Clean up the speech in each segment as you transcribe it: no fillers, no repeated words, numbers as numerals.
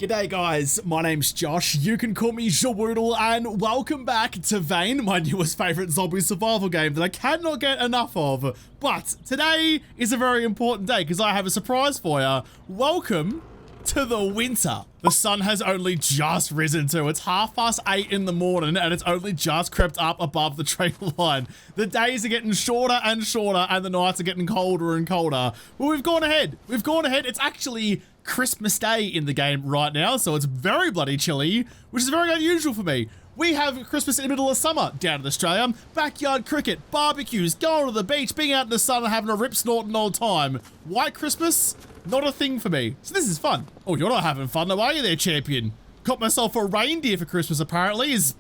G'day guys, my name's Josh, you can call me JaWoodle, and welcome back to Thawing, my newest favourite zombie survival game that I cannot get enough of. But today is a very important day because I have a surprise for you. Welcome to the winter. The sun has only just risen too. It's 8:30 in the morning and it's only just crept up above the tree line. The days are getting shorter and shorter and the nights are getting colder and colder. Well, we've gone ahead. It's actually Christmas Day in the game right now, so it's very bloody chilly, which is very unusual for me. We have Christmas in the middle of summer down in Australia. Backyard cricket, barbecues, going to the beach, being out in the sun and having a rip snorting old time. White Christmas? Not a thing for me. So this is fun. Oh, you're not having fun though, are you there, champion? Got myself a reindeer for Christmas apparently. Is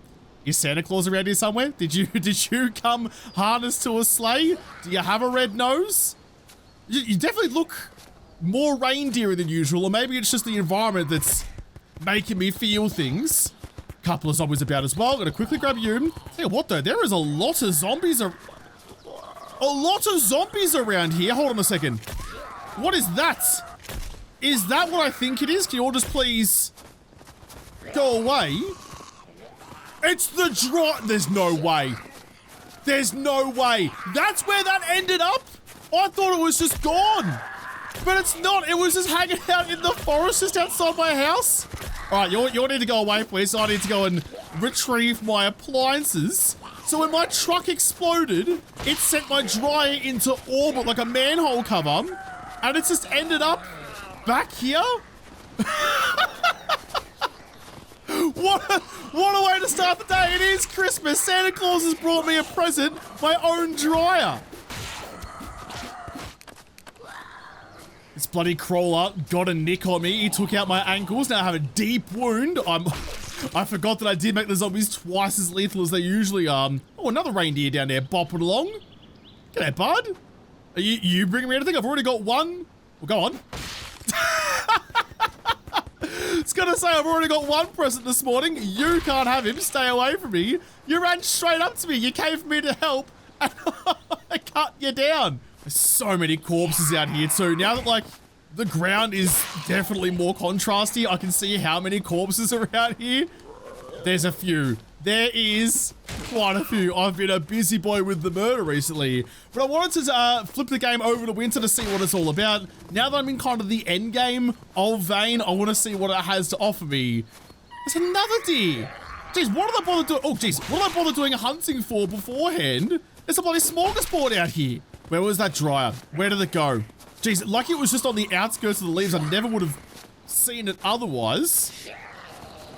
Santa Claus around here somewhere? Did you come harnessed to a sleigh? Do you have a red nose? You definitely look more reindeer than usual, or maybe it's just the environment that's making me feel things. Couple of zombies about as well. Gonna quickly grab you. Tell you what though, there is a lot of zombies around here. Hold on a second. What is that? Is that what I think it is? Can you all just please go away? It's the There's no way. There's no way. That's where that ended up? I thought it was just gone. But it's not. It was just hanging out in the forest just outside my house. All right, you need to go away, please. I need to go and retrieve my appliances. So when my truck exploded, it sent my dryer into orbit like a manhole cover. And it's just ended up back here? What a way to start the day. It is Christmas. Santa Claus has brought me a present, my own dryer. This bloody crawler got a nick on me. He took out my ankles. Now I have a deep wound. I forgot that I did make the zombies twice as lethal as they usually are. Oh, another reindeer down there bopping along. G'day, bud. Are you bringing me anything? I've already got one. Well, go on. It's gonna say I've already got one present this morning. You can't have him. Stay away from me. You ran straight up to me. You came for me to help, and I cut you down. There's so many corpses out here too. Now that like the ground is definitely more contrasty, I can see how many corpses are out here. There's a few. There is quite a few. I've been a busy boy with the murder recently. But I wanted to flip the game over to winter to see what it's all about. Now that I'm in kind of the end game of Thawing, I want to see what it has to offer me. There's another deer. Jeez, what did I bother doing? Oh, jeez, what did I bother doing hunting for beforehand? There's a bloody smorgasbord out here. Where was that dryer? Where did it go? Jeez, lucky it was just on the outskirts of the leaves. I never would have seen it otherwise.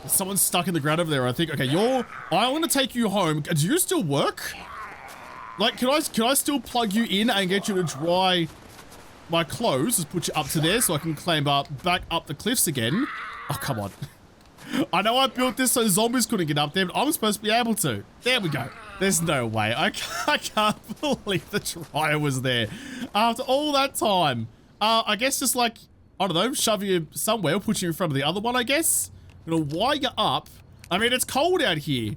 There's someone stuck in the ground over there, I think. Okay, I want to take you home. Do you still work? Like, can I still plug you in and get you to dry my clothes? Just put you up to there so I can climb back up the cliffs again. Oh, come on. I know I built this so zombies couldn't get up there, but I'm supposed to be able to. There we go. There's no way. I can't believe the dryer was there. After all that time, I guess just like, I don't know, shove you somewhere, put you in front of the other one, I guess. I'm gonna wire you up. I mean, it's cold out here.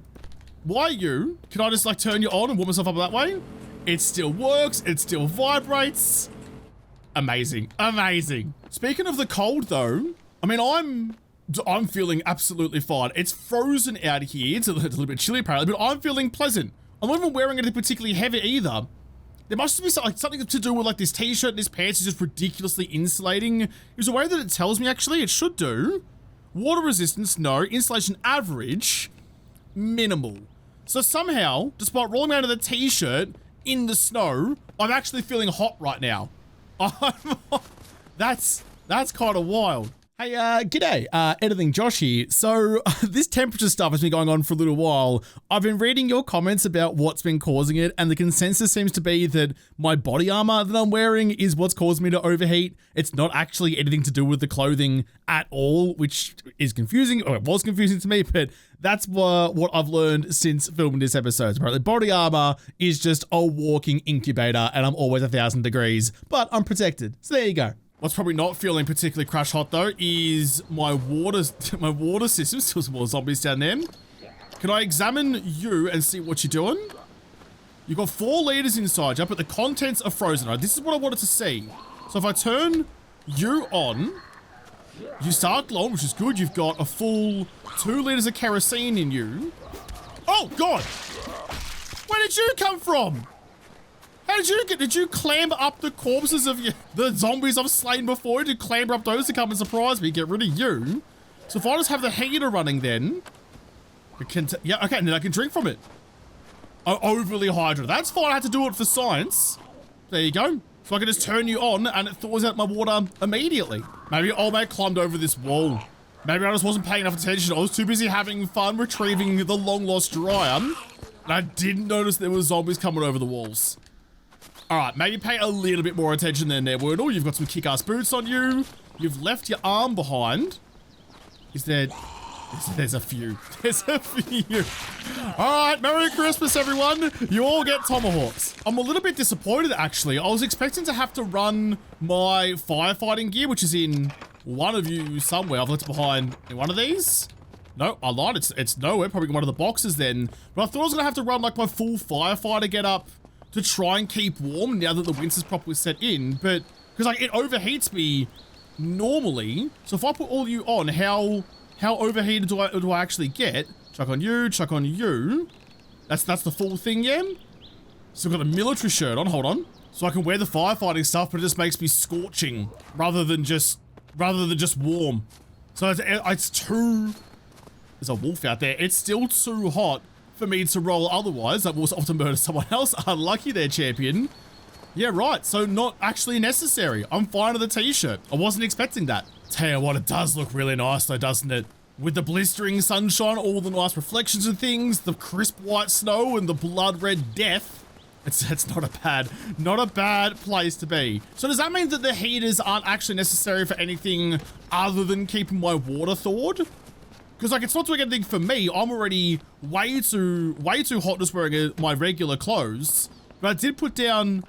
Why you? Can I just like turn you on and warm myself up that way? It still works. It still vibrates. Amazing. Amazing. Speaking of the cold though, I mean, I'm feeling absolutely fine. It's frozen out here. It's a little bit chilly apparently, but I'm feeling pleasant. I'm not even wearing anything particularly heavy either. There must be something to do with like this t-shirt and this pants is just ridiculously insulating. Is a way that it tells me actually it should do. Water resistance, no. Insulation average, minimal. So somehow, despite rolling out of the t-shirt in the snow, I'm actually feeling hot right now. That's kind of wild. Hey, g'day, editing Josh here. So, this temperature stuff has been going on for a little while. I've been reading your comments about what's been causing it, and the consensus seems to be that my body armor that I'm wearing is what's caused me to overheat. It's not actually anything to do with the clothing at all, which is confusing, or it was confusing to me, but that's what I've learned since filming this episode. Apparently, body armor is just a walking incubator, and I'm always 1,000 degrees, but I'm protected. So there you go. What's probably not feeling particularly crash hot though is my water system. Still some more zombies down there. Can I examine you and see what you're doing? You've got 4 liters inside you, but the contents are frozen. Right, this is what I wanted to see. So if I turn you on, You start glowing, which is good. You've got a full 2 liters of kerosene in you. Oh, God. Where did you come from? How did you clamber up the corpses of the zombies I've slain before? Did you clamber up those to come and surprise me? Get rid of you. So if I just have the heater running then, yeah, okay, and then I can drink from it. Oh, overly hydrated. That's fine. I had to do it for science. There you go. So I can just turn you on and it thaws out my water immediately. Maybe old mate climbed over this wall. Maybe I just wasn't paying enough attention. I was too busy having fun retrieving the long lost dryer. And I didn't notice there were zombies coming over the walls. All right, maybe pay a little bit more attention than there, JaWoodle. You've got some kick-ass boots on you. You've left your arm behind. There's a few. There's a few. All right, Merry Christmas, everyone. You all get tomahawks. I'm a little bit disappointed, actually. I was expecting to have to run my firefighting gear, which is in one of you somewhere. I've left it behind in one of these. No, I lied. It's nowhere. Probably in one of the boxes then. But I thought I was going to have to run like my full firefighter get up to try and keep warm now that the winter's properly set in. But because like it overheats me normally. So if I put all you on, how overheated do I actually get? Chuck on you, chuck on you. That's the full thing, yeah? So I've got a military shirt on, hold on. So I can wear the firefighting stuff, but it just makes me scorching rather than just warm. So it's too, there's a wolf out there. It's still too hot for me to roll otherwise. That will often murder someone else. Unlucky there, champion. Yeah, right. So not actually necessary. I'm fine with the t-shirt. I wasn't expecting that. Tell you what, it does look really nice though, doesn't it? With the blistering sunshine, all the nice reflections and things, the crisp white snow and the blood red death. It's not a bad place to be. So does that mean that the heaters aren't actually necessary for anything other than keeping my water thawed? Because like it's not doing anything for me. I'm already way too hot just wearing my regular clothes. But I did put down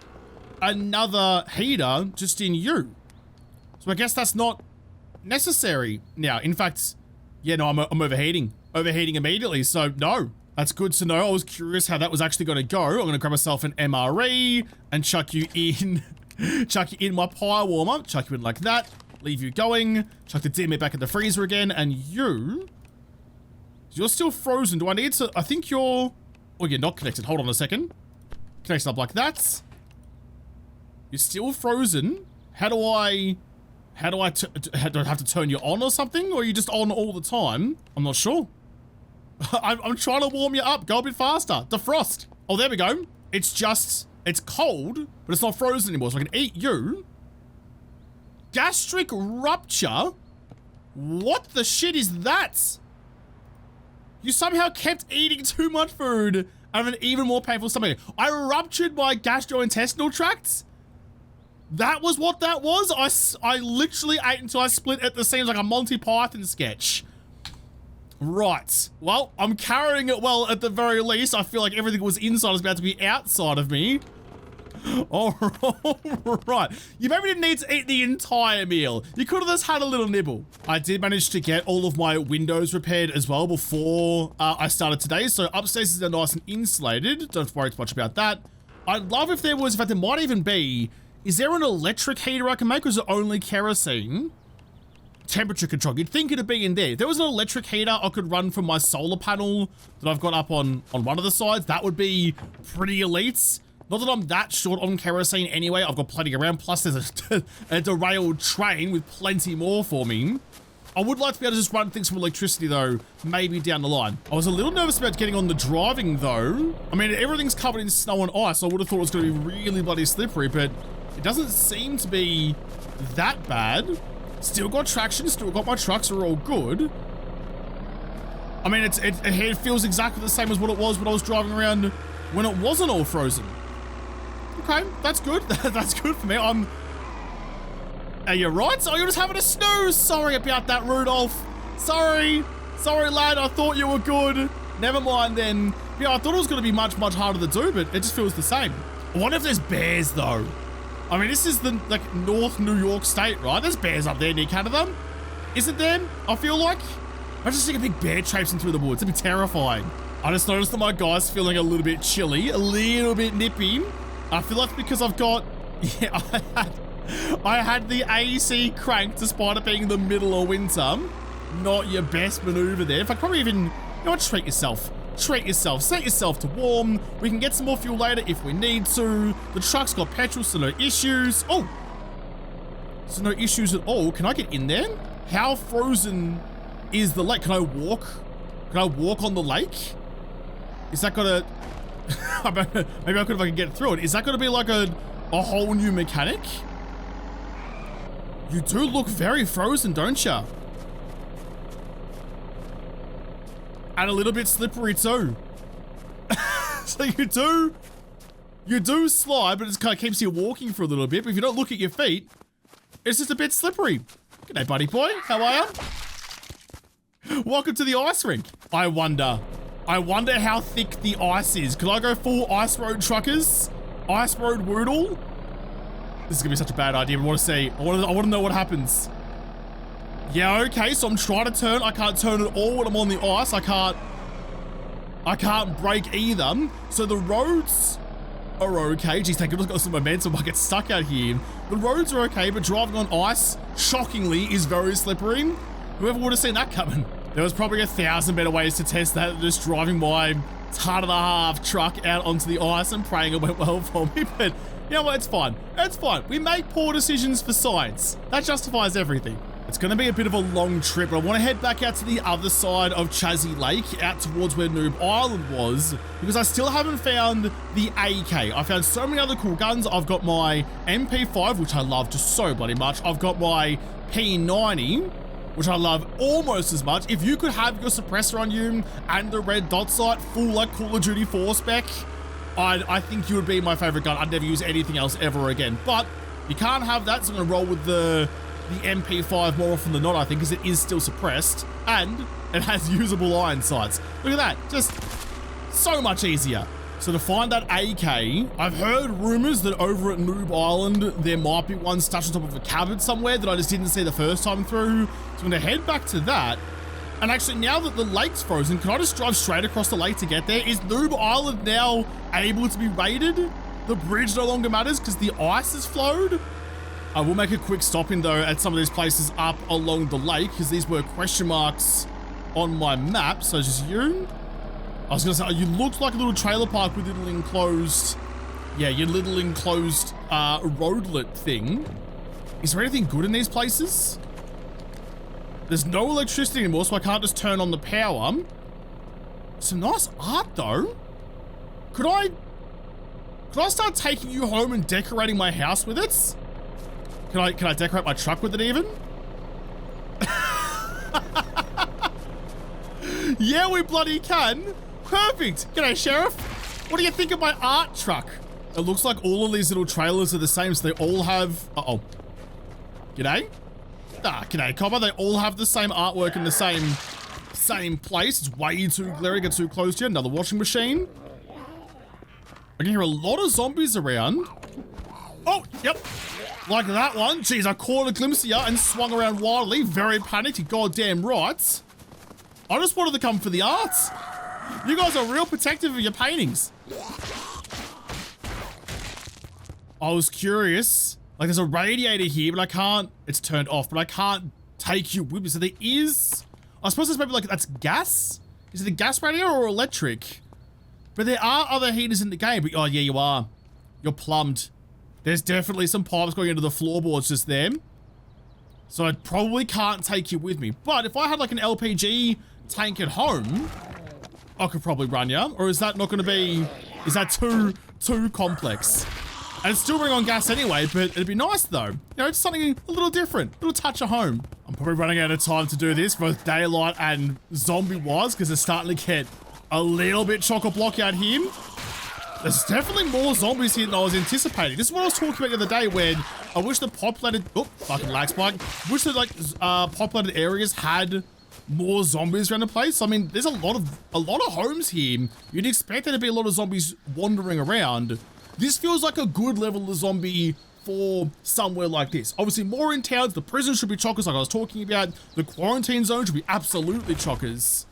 another heater just in you. So I guess that's not necessary now. In fact, yeah, no, I'm overheating immediately. So no, that's good to know. I was curious how that was actually going to go. I'm going to grab myself an MRE and chuck you in my pie warmer, chuck you in like that, leave you going, chuck the DMA back in the freezer again, and you're still frozen. Do I need to, I think you're, oh, you're not connected. Hold on a second. Connect up like that. You're still frozen. How do I have to turn you on or something? Or are you just on all the time? I'm not sure. I'm trying to warm you up. Go a bit faster. Defrost. Oh, there we go. It's cold, but it's not frozen anymore, so I can eat you. Gastric rupture? What the shit is that? You somehow kept eating too much food and have an even more painful stomach. I ruptured my gastrointestinal tract? That was what that was? I literally ate until I split at the seams like a Monty Python sketch. Right. Well, I'm carrying it well at the very least. I feel like everything was inside was about to be outside of me. All right. You maybe didn't need to eat the entire meal. You could have just had a little nibble. I did manage to get all of my windows repaired as well before I started today. So upstairs is nice and insulated. Don't worry too much about that. I'd love if there was, in fact, there might even be, is there an electric heater I can make, or is it only kerosene? Temperature control. You'd think it'd be in there. If there was an electric heater I could run from my solar panel that I've got up on one of the sides, that would be pretty elite. Not that I'm that short on kerosene anyway. I've got plenty around. Plus there's a derailed train with plenty more for me. I would like to be able to just run things from electricity though, maybe down the line. I was a little nervous about getting on the driving though. I mean, everything's covered in snow and ice. So I would have thought it was going to be really bloody slippery, but it doesn't seem to be that bad. Still got traction, still got my trucks are all good. I mean, it feels exactly the same as what it was when I was driving around when it wasn't all frozen. Okay, that's good. That's good for me. Are you right? Oh, you're just having a snooze. Sorry about that, Rudolph. Sorry, lad. I thought you were good. Never mind then. Yeah, I thought it was going to be much, much harder to do, but it just feels the same. I wonder if there's bears though. I mean, this is the like North New York State, right? There's bears up there near Canada. Isn't there? I feel like. I just see a big bear traipsing through the woods. It'd be terrifying. I just noticed that my guy's feeling a little bit chilly, a little bit nippy. I feel like because I've got, yeah, I had the AC cranked despite it being the middle of winter. Not your best maneuver there. In fact, probably even, you know what, treat yourself. Treat yourself. Set yourself to warm. We can get some more fuel later if we need to. The truck's got petrol, so no issues. Oh! So no issues at all. Can I get in there? How frozen is the lake? Can I walk? Can I walk on the lake? Is that gonna... Maybe I could if I can get through it. Is that gonna be like a whole new mechanic? You do look very frozen, don't you? And a little bit slippery too. So you do slide, but it kind of keeps you walking for a little bit. But if you don't look at your feet, it's just a bit slippery. G'day, buddy boy. How are you? Welcome to the ice rink. I wonder how thick the ice is. Could I go full ice road truckers? Ice road woodle? This is gonna be such a bad idea. I want to see. I want to know what happens. Yeah, okay, so I'm trying to turn. I can't turn at all when I'm on the ice. I can't brake either. So the roads are okay. Geez, thank goodness I got some momentum. I get stuck out here. The roads are okay, but driving on ice, shockingly, is very slippery. Whoever would have seen that coming? There was probably 1,000 better ways to test that than just driving my ton-and-a-half truck out onto the ice and praying it went well for me. But you know what? It's fine. It's fine. We make poor decisions for science. That justifies everything. It's going to be a bit of a long trip, but I want to head back out to the other side of Chazzy Lake, out towards where Noob Island was, because I still haven't found the AK. I found so many other cool guns. I've got my MP5, which I love just so bloody much. I've got my P90, which I love almost as much. If you could have your suppressor on you and the red dot sight, full like Call of Duty 4 spec, I think you would be my favorite gun. I'd never use anything else ever again. But you can't have that, so I'm going to roll with the MP5 more often than not, I think, because it is still suppressed and it has usable iron sights. Look at that, just so much easier. So to find that AK, I've heard rumors that over at Noob Island, there might be one stashed on top of a cupboard somewhere that I just didn't see the first time through. So I'm gonna head back to that. And actually, now that the lake's frozen, can I just drive straight across the lake to get there? Is Noob Island now able to be raided? The bridge no longer matters because the ice has flowed? I will make a quick stop in though at some of these places up along the lake because these were question marks on my map. So just you. I was gonna say, you looked like a little trailer park with little enclosed, yeah, your little enclosed roadlet thing. Is there anything good in these places? There's no electricity anymore, so I can't just turn on the power. Some nice art though. Could I start taking you home and decorating my house with it? Can I decorate my truck with it even? Yeah, we bloody can. Perfect. G'day, Sheriff. What do you think of my art truck? It looks like all of these little trailers are the same, so they all have... Uh-oh. G'day. Ah, g'day, copper. They all have the same artwork in the same place. It's way too glaring, get too close to you. Another washing machine. I can hear a lot of zombies around. Oh, yep. Like that one. Jeez, I caught a glimpse of you and swung around wildly. Very panicked, you goddamn right. I just wanted to come for the art. You guys are real protective of your paintings. I was curious. Like, there's a radiator here, but I can't... It's turned off, but I can't take you with me. So there is... I suppose there's maybe like... That's gas? Is it a gas radiator or electric? But there are other heaters in the game. But, oh, yeah, you are. You're plumbed. There's definitely some pipes going into the floorboards just there. So I probably can't take you with me. But if I had like an LPG tank at home, I could probably run you. Or is that not going to be... Is that too complex? And it's still running on gas anyway, but it'd be nice though. You know, it's something a little different, a little touch of home. I'm probably running out of time to do this, both daylight and zombie-wise, because it's starting to get a little bit chock-a-block out here. There's definitely more zombies here than I was anticipating. This is what I was talking about the other day when I wish the populated... Oh, fucking lag spike. Wish the, like, populated areas had more zombies around the place. I mean, there's a lot of homes here. You'd expect there to be a lot of zombies wandering around. This feels like a good level of zombie for somewhere like this. Obviously, more in towns. The prison should be chockers like I was talking about. The quarantine zone should be absolutely chockers.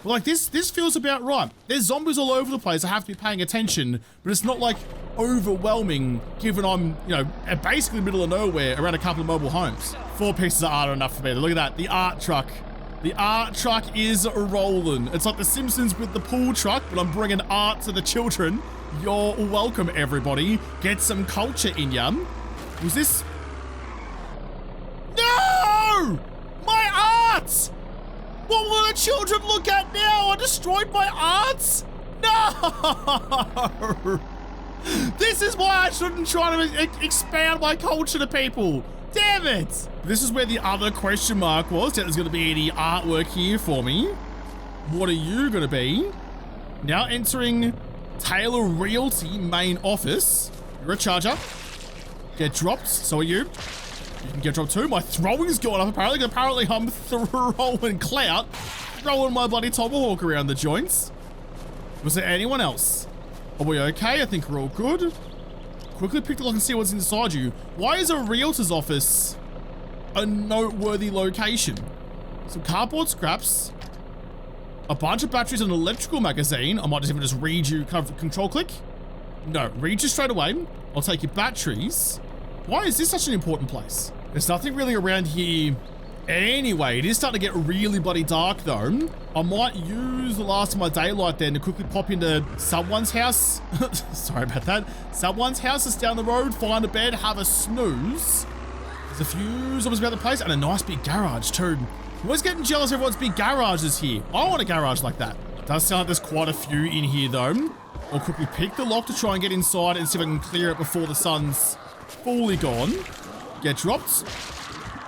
But like this feels about right. There's zombies all over the place. I have to be paying attention, but it's not like overwhelming given I'm, you know, basically in the middle of nowhere around a couple of mobile homes. 4 pieces of art are enough for me. Look at that, the art truck. The art truck is rolling. It's like the Simpsons with the pool truck, but I'm bringing art to the children. You're welcome, everybody. Get some culture in ya. Was this? No! My art! What will the children look at now? I destroyed my art? No! This is why I shouldn't try to expand my culture to people. Damn it! This is where the other question mark was. There's going to be any artwork here for me. What are you going to be? Now entering Taylor Realty main office. You're a charger. Get dropped. So are you. You can get dropped too. My throwing's going up apparently. Apparently I'm throwing clout. Throwing my bloody tomahawk around the joints. Was there anyone else? Are we okay? I think we're all good. Quickly pick the lock and see what's inside you. Why is a realtor's office a noteworthy location? Some cardboard scraps. A bunch of batteries and an electrical magazine. I might just even just read you control click. No, read you straight away. I'll take your batteries. Why is this such an important place? There's nothing really around here anyway. It is starting to get really bloody dark though. I might use the last of my daylight then to quickly pop into someone's house. Sorry about that. Someone's house is down the road, find a bed, have a snooze. There's a few zombies about the place and a nice big garage too. I'm always getting jealous of everyone's big garages here. I want a garage like that. Does sound like there's quite a few in here though. I'll quickly pick the lock to try and get inside and see if I can clear it before the sun's fully gone. Get dropped.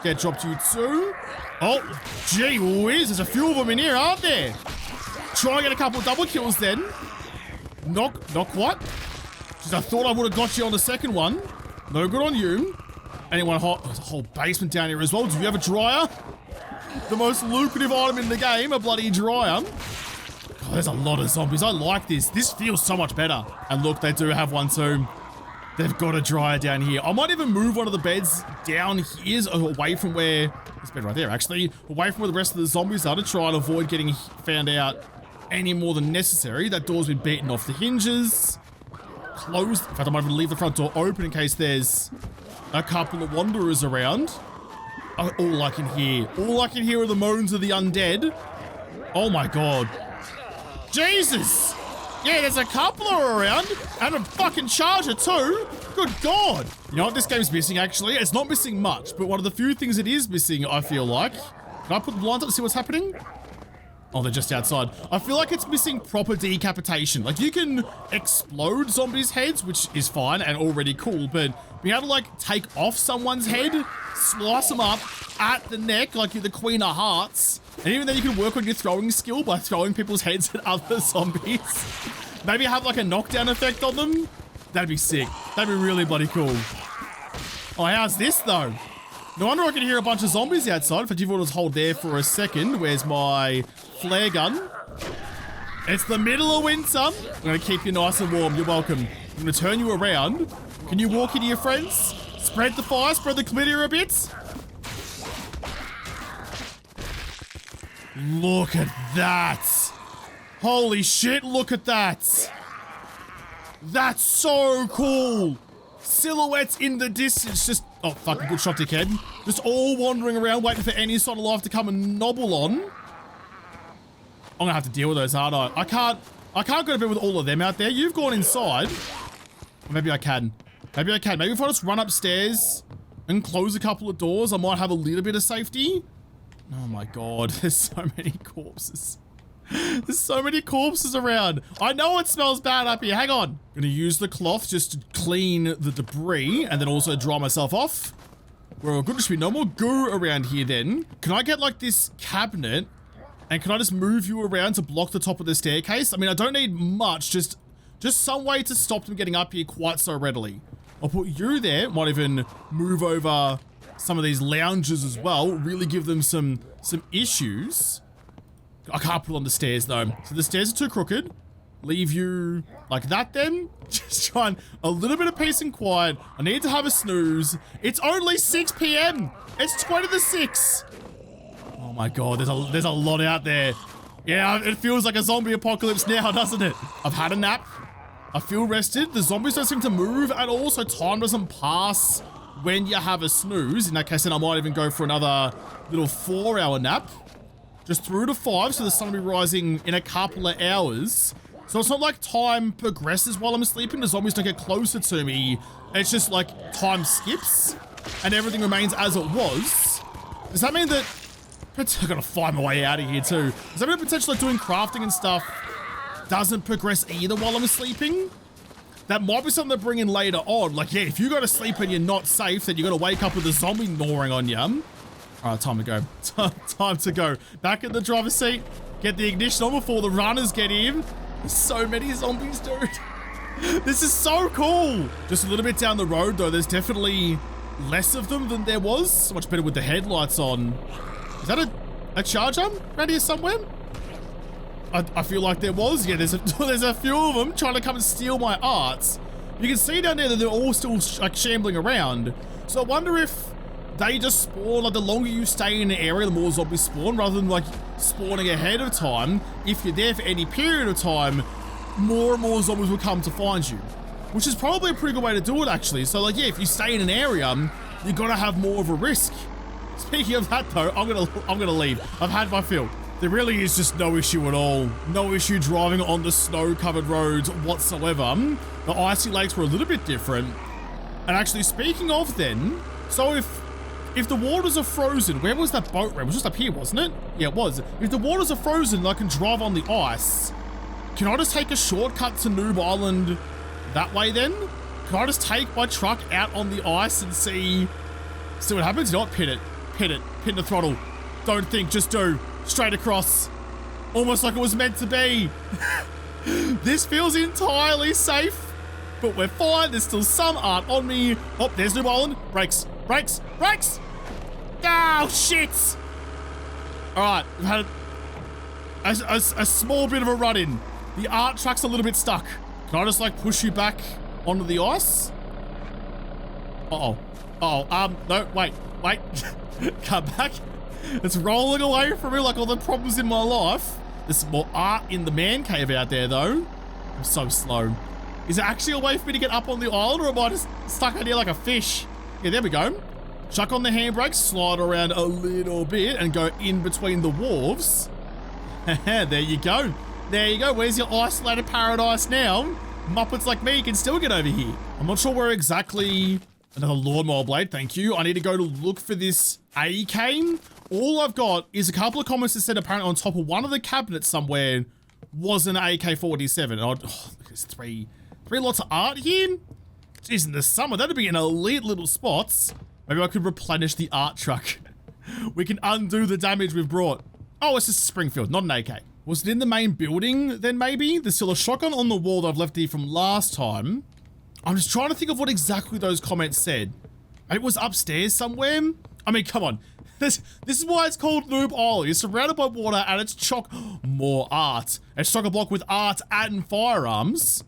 Get dropped you too. Oh, gee whiz, there's a few of them in here, aren't there? Try and get a couple of double kills then. Not quite. Just I thought I would have got you on the second one. No good on you. Anyone hot? There's a whole basement down here as well. Do you have a dryer? The most lucrative item in the game, a bloody dryer. God, there's a lot of zombies. I like this. This feels so much better. And look, they do have one too. They've got a dryer down here. I might even move one of the beds down here away from where... This bed right there, actually. Away from where the rest of the zombies are to try and avoid getting found out any more than necessary. That door's been beaten off the hinges. Closed. In fact, I might even leave the front door open in case there's a couple of wanderers around. Oh, all I can hear. All I can hear are the moans of the undead. Oh my god. Jesus! Yeah, there's a couple around, and a fucking charger too. Good god. You know what this game's missing, actually? It's not missing much, but one of the few things it is missing, I feel like. Can I put the blinds up to see what's happening? Oh, they're just outside. I feel like it's missing proper decapitation. Like, you can explode zombies' heads, which is fine and already cool, but being able to, like, take off someone's head, slice them up at the neck like you're the Queen of Hearts, and even then you can work on your throwing skill by throwing people's heads at other zombies. Maybe have, like, a knockdown effect on them. That'd be sick. That'd be really bloody cool. Oh, how's this, though? No wonder I can hear a bunch of zombies outside. In fact, you've got to hold there for a second. Where's my flare gun? It's the middle of winter. I'm going to keep you nice and warm. You're welcome. I'm going to turn you around. Can you walk into your friends? Spread the fire, spread the chlamydia a bit. Look at that. Holy shit, look at that. That's so cool. Silhouettes in the distance, just... Oh, fucking good shot, dickhead. Just all wandering around, waiting for any sort of life to come and nobble on. I'm gonna have to deal with those, aren't I? I can't go to bed with all of them out there. You've gone inside. Or maybe I can. Maybe I can. Maybe if I just run upstairs and close a couple of doors, I might have a little bit of safety. Oh my god, there's so many corpses. There's so many corpses around. I know it smells bad up here. Hang on. I'm gonna use the cloth just to clean the debris and then also dry myself off. Well, good, there should be no more goo around here then. Can I get like this cabinet and can I just move you around to block the top of the staircase? I mean, I don't need much, just some way to stop them getting up here quite so readily. I'll put you there. Might even move over some of these lounges as well. Really give them some issues. I can't put on the stairs though. So the stairs are too crooked. Leave you like that then. Just trying a little bit of peace and quiet. I need to have a snooze. It's only 6 p.m. It's 20 to 6. Oh my god, there's a lot out there. Yeah, it feels like a zombie apocalypse now, doesn't it? I've had a nap. I feel rested. The zombies don't seem to move at all, so time doesn't pass when you have a snooze. In that case, then I might even go for another little 4-hour nap. Just through to 5, so the sun will be rising in a couple of hours. So it's not like time progresses while I'm sleeping. The zombies don't get closer to me. It's just like time skips and everything remains as it was. Does that mean that... I gotta find my way out of here too. Does that mean potentially like doing crafting and stuff doesn't progress either while I'm sleeping? That might be something to bring in later on. Like, yeah, if you go to sleep and you're not safe, then you gotta wake up with a zombie gnawing on you. All right, time to go. Time to go. Back in the driver's seat. Get the ignition on before the runners get in. There's so many zombies, dude. This is so cool. Just a little bit down the road, though, there's definitely less of them than there was. So much better with the headlights on. Is that a charger around here somewhere? I feel like there was. Yeah, there's a few of them trying to come and steal my arts. You can see down there that they're all still like shambling around. So I wonder if they just spawn, like the longer you stay in an area, the more zombies spawn, rather than like spawning ahead of time. If you're there for any period of time, more and more zombies will come to find you, which is probably a pretty good way to do it actually. So like, yeah, if you stay in an area, you're gonna have more of a risk. Speaking of that though, I'm gonna leave. I've had my fill. There really is just no issue at all. No issue driving on the snow-covered roads whatsoever. The icy lakes were a little bit different. And actually, speaking of then, so if the waters are frozen, where was that boat ramp? It was just up here, wasn't it? Yeah, it was. If the waters are frozen and I can drive on the ice, can I just take a shortcut to Noob Island that way then? Can I just take my truck out on the ice and see what happens? You know what? Pin the throttle. Don't think, just do. Straight across. Almost like it was meant to be. This feels entirely safe, but we're fine. There's still some art on me. Oh, there's Noob Island. Brakes. Oh, shit. All right, we've had a small bit of a run-in. The art truck's a little bit stuck. Can I just like push you back onto the ice? No, wait. Come back. It's rolling away from me like all the problems in my life. There's some more art in the man cave out there though. I'm so slow. Is there actually a way for me to get up on the island, or am I just stuck out here like a fish? Yeah, there we go. Chuck on the handbrake, slide around a little bit and go in between the wharves. There you go. There you go. Where's your isolated paradise now? Muppets like me can still get over here. I'm not sure where exactly. Another lawnmower blade, thank you. I need to go to look for this AK. All I've got is a couple of comments that said apparently on top of one of the cabinets somewhere was an AK-47. Oh, there's three lots of art here. Jeez, in the summer, that'd be an elite little spots. Maybe I could replenish the art truck. We can undo the damage we've brought. Oh, it's just Springfield, not an AK. Was it in the main building then maybe? There's still a shotgun on the wall that I've left here from last time. I'm just trying to think of what exactly those comments said. It was upstairs somewhere. I mean, come on. This is why it's called Noob Island. You're surrounded by water and it's more art. It's chock-a-block with art and firearms.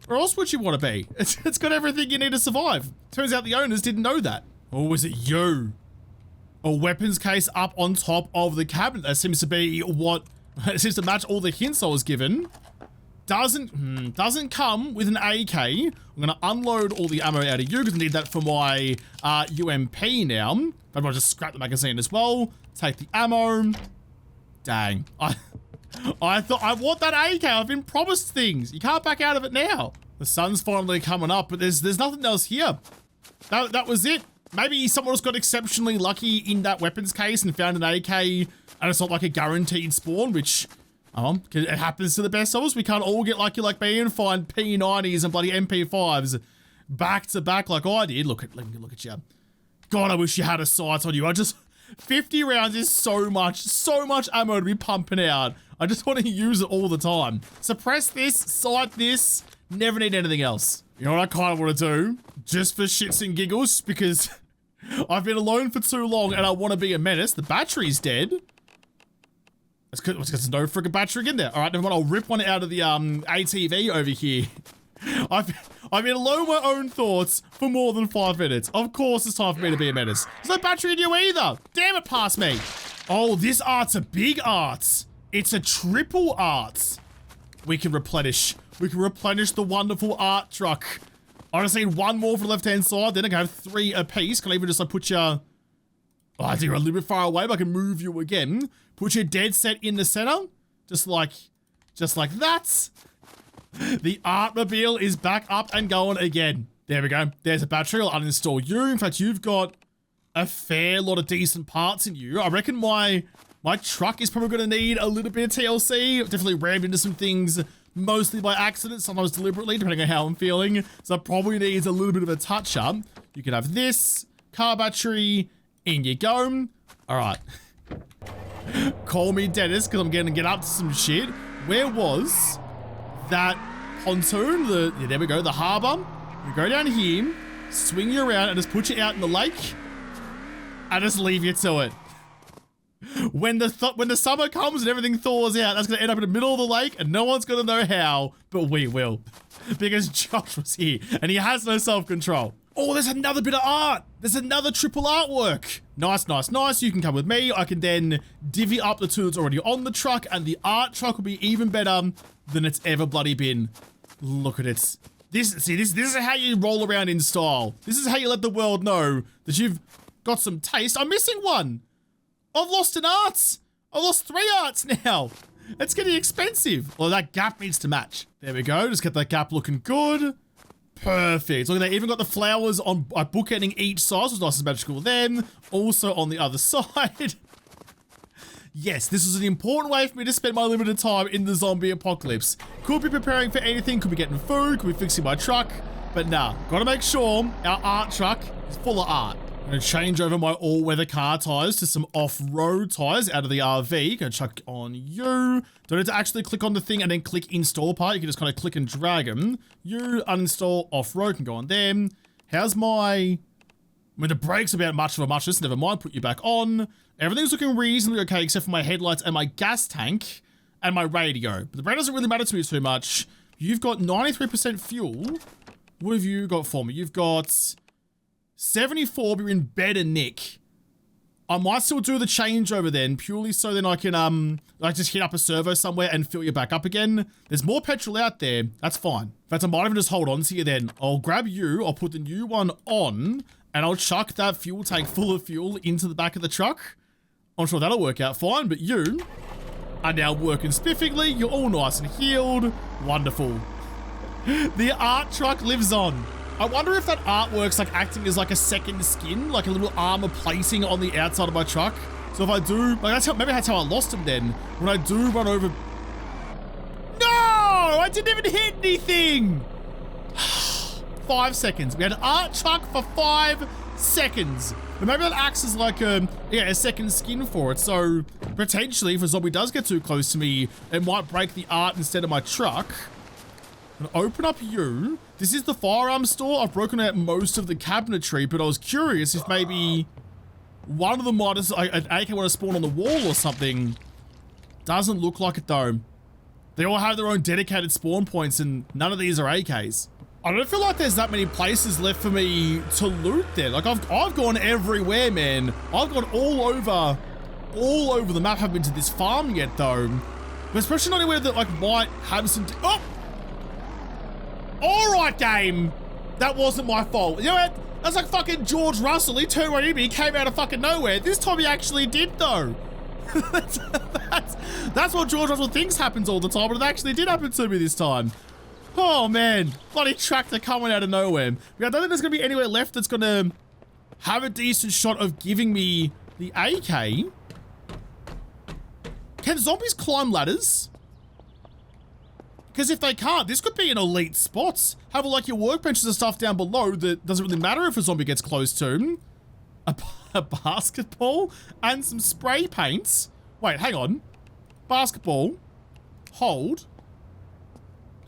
Where else would you want to be? It's got everything you need to survive. Turns out the owners didn't know that. Or was it you? A weapons case up on top of the cabinet. That seems to be what... It seems to match all the hints I was given. Doesn't come with an AK. I'm gonna unload all the ammo out of you because I need that for my UMP now. Maybe I'll just scrap the magazine as well. Take the ammo. Dang. I thought I want that AK. I've been promised things. You can't back out of it now. The sun's finally coming up, but there's nothing else here. That was it. Maybe someone else got exceptionally lucky in that weapons case and found an AK, and it's not like a guaranteed spawn, which it happens to the best of us. We can't all get lucky like me and find P90s and bloody MP5s back to back like I did. Look at you. God, I wish you had a sight on you. 50 rounds is so much ammo to be pumping out. I just want to use it all the time. Suppress this, sight this, never need anything else. You know what I kind of want to do? Just for shits and giggles, because I've been alone for too long and I want to be a menace. The battery's dead. It's because there's no freaking battery in there. All right, never mind. I'll rip one out of the ATV over here. I've been alone with my own thoughts for more than 5 minutes. Of course it's time for me to be a menace. There's no battery in you either. Damn it, past me. Oh, this art's a big art. It's a triple art. We can replenish. We can replenish the wonderful art truck. I just need one more for the left-hand side. Then I can have 3 apiece. Can I even just like put you... Oh, I think you're a little bit far away, but I can move you again. Put your dead set in the center. Just like that. The Artmobile is back up and going again. There we go. There's a battery. I'll uninstall you. In fact, you've got a fair lot of decent parts in you. I reckon my truck is probably going to need a little bit of TLC. I've definitely rammed into some things, mostly by accident, sometimes deliberately, depending on how I'm feeling. So it probably needs a little bit of a touch-up. You can have this car battery. In you go. All right. Call me Dennis, because I'm going to get up to some shit. Where was that pontoon? Yeah, there we go, the harbor. We go down here, swing you around, and just put you out in the lake, and just leave you to it. When the summer comes and everything thaws out, that's going to end up in the middle of the lake, and no one's going to know how, but we will. Because Josh was here, and he has no self-control. Oh, there's another bit of art. There's another triple artwork. Nice, nice, nice. You can come with me. I can then divvy up the 2 that's already on the truck, and the art truck will be even better than it's ever bloody been. Look at it. This is how you roll around in style. This is how you let the world know that you've got some taste. I'm missing one. I've lost an art. I've lost 3 arts now. It's getting expensive. Well, that gap needs to match. There we go. Just get that gap looking good. Perfect. Look at that. Even got the flowers on bookending each side. So it's nice and magical then. Also on the other side. Yes, this is an important way for me to spend my limited time in the zombie apocalypse. Could be preparing for anything. Could be getting food. Could be fixing my truck. But nah, gotta make sure our art truck is full of art. I'm gonna change over my all-weather car tires to some off-road tires out of the RV. Gonna chuck on you. Don't need to actually click on the thing and then click install part. You can just kind of click and drag them. You uninstall off-road, can go on them. How's my... I mean, the brakes are about much of a muchness. Never mind, put you back on. Everything's looking reasonably okay except for my headlights and my gas tank and my radio. But the radio doesn't really matter to me too much. You've got 93% fuel. What have you got for me? You've got 74, but you're in better nick. I might still do the changeover then, purely so then I can like just hit up a servo somewhere and fill you back up again. There's more petrol out there. That's fine. In fact, I might even just hold on to you then. I'll grab you, I'll put the new one on, and I'll chuck that fuel tank full of fuel into the back of the truck. I'm sure that'll work out fine, but you are now working spiffingly. You're all nice and healed. Wonderful. The art truck lives on. I wonder if that artwork's like acting as like a second skin, like a little armor placing on the outside of my truck. So if I do, like maybe that's how I lost him then. When I do run over... No! I didn't even hit anything! 5 seconds. We had an art truck for 5 seconds. But maybe that acts as like a second skin for it. So potentially if a zombie does get too close to me, it might break the art instead of my truck. I'm gonna open up you. This is the firearms store. I've broken out most of the cabinetry, but I was curious if maybe one of them might have, an AK want to spawn on the wall or something. Doesn't look like it though. They all have their own dedicated spawn points and none of these are AKs. I don't feel like there's that many places left for me to loot there. Like I've gone everywhere, man. I've gone all over the map. Haven't been to this farm yet though. But especially not anywhere that like might have some, oh! All right, game. That wasn't my fault. You know what? That's like fucking George Russell. He turned right in me. He came out of fucking nowhere. This time he actually did, though. that's what George Russell thinks happens all the time, but it actually did happen to me this time. Oh, man. Bloody tractor coming out of nowhere. I don't think there's going to be anywhere left that's going to have a decent shot of giving me the AK. Can zombies climb ladders? Because if they can't, this could be an elite spot. Have like your workbenches and stuff down below that doesn't really matter if a zombie gets close to. A basketball and some spray paints. Wait, hang on. Basketball. Hold.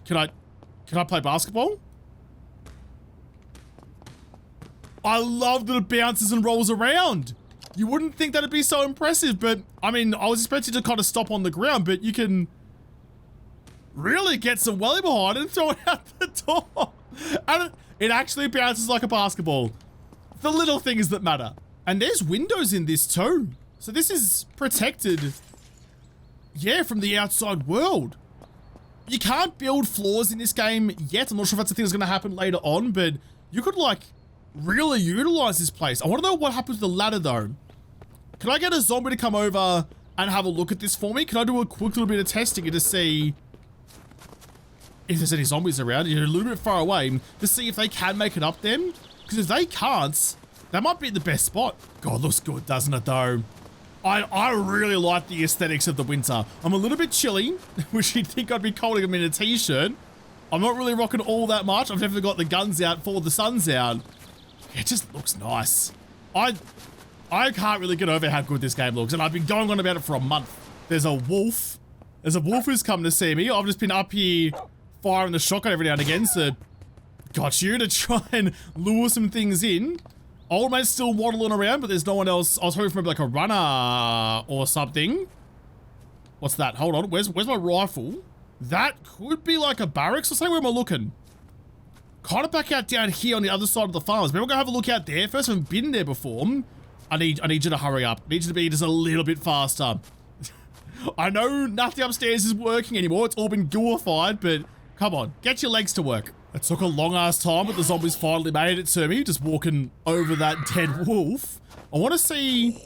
Can I play basketball? I love that it bounces and rolls around. You wouldn't think that'd be so impressive, but I mean, I was expecting to kind of stop on the ground, but you can really get some welly behind and throw it out the door. And it actually bounces like a basketball. The little things that matter. And there's windows in this too. So this is protected yeah, from the outside world. You can't build floors in this game yet. I'm not sure if that's a thing that's going to happen later on, but you could like really utilize this place. I want to know what happens to the ladder though. Can I get a zombie to come over and have a look at this for me? Can I do a quick little bit of testing to see if there's any zombies around? You're a little bit far away to see if they can make it up then. Because if they can't, that might be the best spot. God, looks good, doesn't it though? I really like the aesthetics of the winter. I'm a little bit chilly, which you'd think I'd be cold in a t-shirt. I'm not really rocking all that much. I've definitely got the guns out for the sun's out. It just looks nice. I can't really get over how good this game looks, and I've been going on about it for a month. There's a wolf. There's a wolf who's come to see me. I've just been up here firing the shotgun every now and again, so got you to try and lure some things in. Old mate's still waddling around, but there's no one else. I was hoping for maybe like a runner or something. What's that? Hold on. Where's my rifle? That could be like a barracks or something. Where am I looking? Kind of back out down here on the other side of the farms. Maybe we'll go have a look out there first. I haven't been there before. I need you to hurry up. I need you to be just a little bit faster. I know nothing upstairs is working anymore. It's all been gooified, but come on, get your legs to work. It took a long ass time, but the zombies finally made it to me, just walking over that dead wolf. I want to see...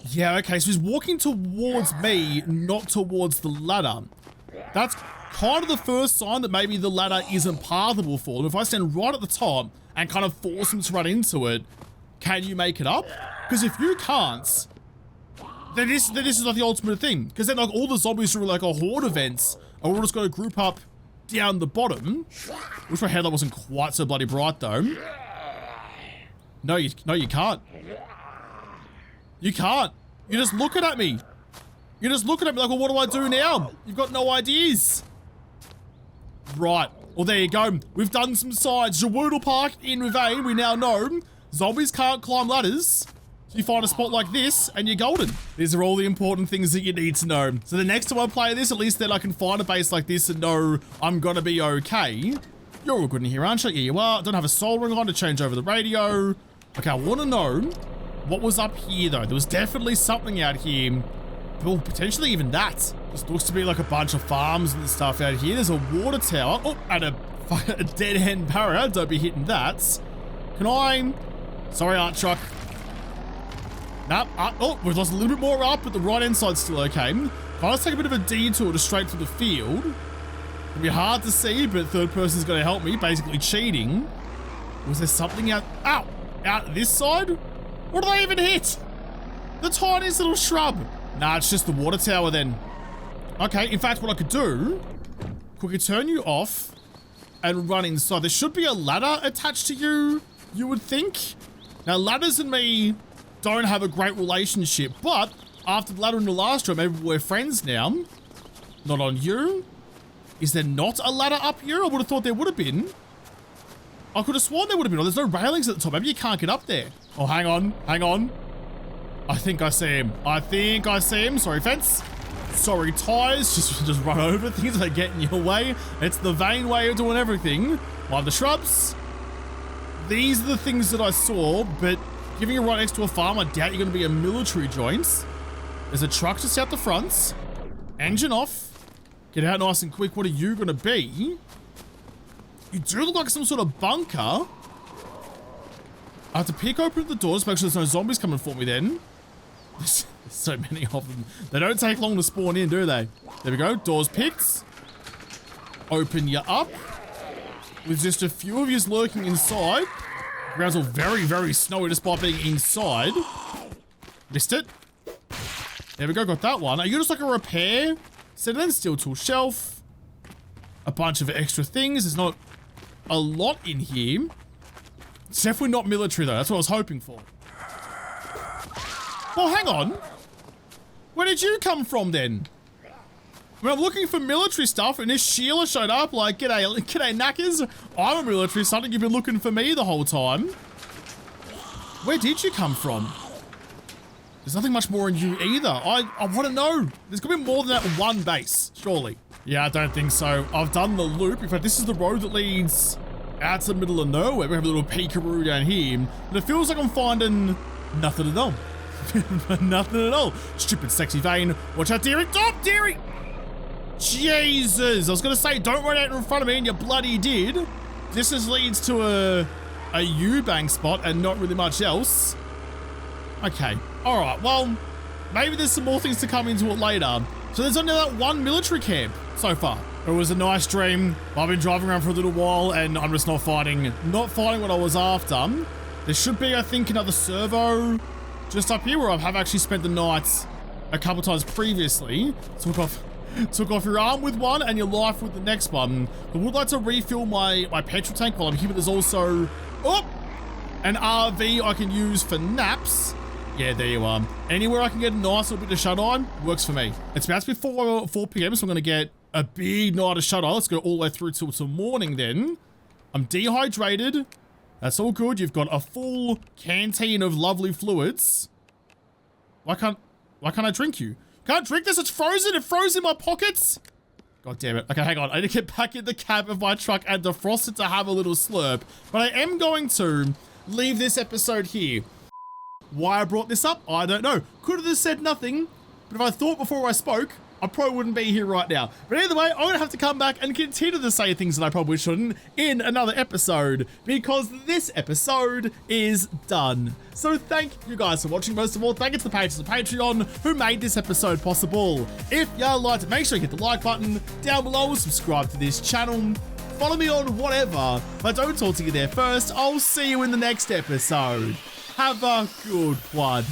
Yeah, okay, so he's walking towards me, not towards the ladder. That's kind of the first sign that maybe the ladder isn't pathable for them. If I stand right at the top and kind of force him to run into it, can you make it up? Because if you can't, then this is like the ultimate thing. Because then like all the zombies are like a horde events, and we're all just going to group up down the bottom. Wish my headlight wasn't quite so bloody bright though. No, you can't. You can't. You're just looking at me. You're just looking at me like, well, what do I do now? You've got no ideas. Right. Well, there you go. We've done some science. JaWoodle Park in vain. We now know zombies can't climb ladders. So you find a spot like this and you're golden. These are all the important things that you need to know. So the next time I play this, at least then I can find a base like this and know I'm gonna be okay. You're all good in here, aren't you? Yeah, you are. Don't have a soldering on to change over the radio. Okay, I want to know what was up here though. There was definitely something out here. Well, potentially even that. Just looks to be like a bunch of farms and stuff out here. There's a water tower. Oh, and a dead end barrier. Don't be hitting that. Can I... Sorry, art truck. Nope. Oh, we've lost a little bit more up, but the right hand side's still okay. Let's take a bit of a detour to straight through the field. It'll be hard to see, but third person's going to help me, basically cheating. Was there something out... Ow! Out this side? What did I even hit? The tiniest little shrub. Nah, it's just the water tower then. Okay, in fact, what I could do... Quickly turn you off and run inside. There should be a ladder attached to you, you would think. Now, ladders and me don't have a great relationship, but after the ladder in the last room, maybe we're friends now. Not on you. Is there not a ladder up here? I would have thought there would have been. I could have sworn there would have been. Oh, there's no railings at the top. Maybe you can't get up there. Oh, hang on. Hang on. I think I see him. I think I see him. Sorry, fence. Sorry, tires. Just run over things that get in your way. It's the vain way of doing everything. Mind the shrubs. These are the things that I saw, but giving you right next to a farm, I doubt you're going to be a military joint. There's a truck just out the front. Engine off. Get out nice and quick. What are you going to be? You do look like some sort of bunker. I have to peek open the doors, make sure there's no zombies coming for me then. There's so many of them. They don't take long to spawn in, do they? There we go. Doors picked. Open you up. With just a few of yous lurking inside. Ground's all very, very snowy despite being inside. Missed it. There we go. Got that one. Are you just like a repair? Set it in. Steel tool shelf. A bunch of extra things. There's not a lot in here. It's definitely not military though. That's what I was hoping for. Well, hang on. Where did you come from then? I mean, I'm looking for military stuff and this Sheila showed up like, g'day knackers. I'm a military something. You've been looking for me the whole time. Where did you come from? There's nothing much more in you either. I want to know. There's going to be more than that one base, surely. Yeah, I don't think so. I've done the loop. In fact, this is the road that leads out to the middle of nowhere. We have a little peekaroo down here. But it feels like I'm finding nothing at all. Nothing at all. Stupid sexy vein. Watch out, dearie. Stop, dearie. Jesus. I was going to say, don't run out in front of me, and you bloody did. This leads to a U-bang spot and not really much else. Okay. All right. Well, maybe there's some more things to come into it later. So there's only that one military camp so far. It was a nice dream. I've been driving around for a little while and I'm just not fighting what I was after. There should be, I think, another servo just up here where I have actually spent the night a couple times previously. Took off your arm with one and your life with the next one. I would like to refill my petrol tank while I'm here, but there's also an RV I can use for naps. Yeah, there you are. Anywhere I can get a nice little bit of shut-eye works for me. It's about to be 4 p.m, so I'm going to get a big night of shut-eye. Let's go all the way through till morning then. I'm dehydrated. That's all good. You've got a full canteen of lovely fluids. Why can't I drink you? Can't drink this, it's frozen. It froze in my pockets. God damn it. Okay, hang on. I need to get back in the cab of my truck and defrost it to have a little slurp. But I am going to leave this episode here. Why I brought this up, I don't know. Could have just said nothing, but if I thought before I spoke, I probably wouldn't be here right now. But either way, I'm going to have to come back and continue to say things that I probably shouldn't in another episode, because this episode is done. So thank you guys for watching. Most of all, thank you to the patrons of Patreon who made this episode possible. If you liked it, make sure you hit the like button down below, subscribe to this channel, follow me on whatever. If I don't talk to you there first, I'll see you in the next episode. Have a good one.